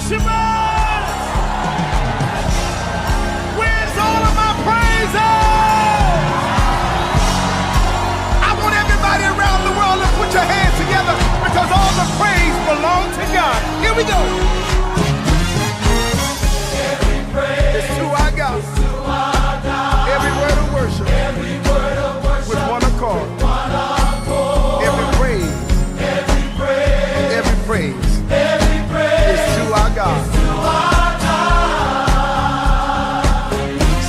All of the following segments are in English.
worshipers? Where's all of my praises? I want everybody around the world to put your hands together because all the praise belongs to God. Here we go. Every praise It's to our God. is to our God. Every word of worship Every word of worship with one accord. one accord. Every praise, Every praise, every praise every praise is to our God. to our God.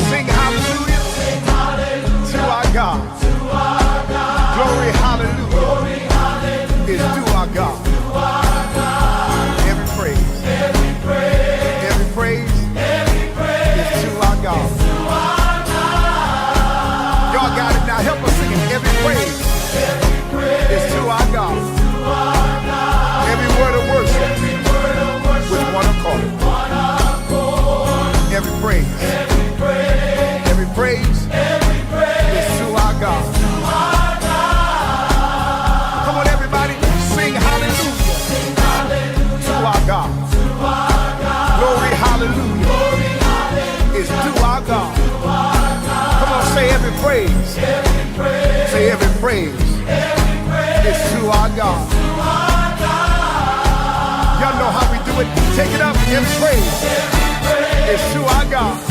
Sing hallelujah Sing hallelujah to our God. to our God. Glory hallelujah Glory, hallelujah is to our God. to our God. Every praise, Every praise, every praise every praise is to our God. to our God. Y'all got it now. Help us sing it. Every praise Every praise is to our God. to our God. Every word of worship Every word of worship with one accord. one accord. Every praise, Every praise, every praise every praise is to our God. to our God. Come on, everybody, sing hallelujah Sing hallelujah to our God. to our God. Glory hallelujah Glory, hallelujah is to our God. to our God. Come on, say every praise. Every praise, Say every praise every praise is to our God. to our God. Y'all know how we do it. Take it up. Every praise Every praise is to our God.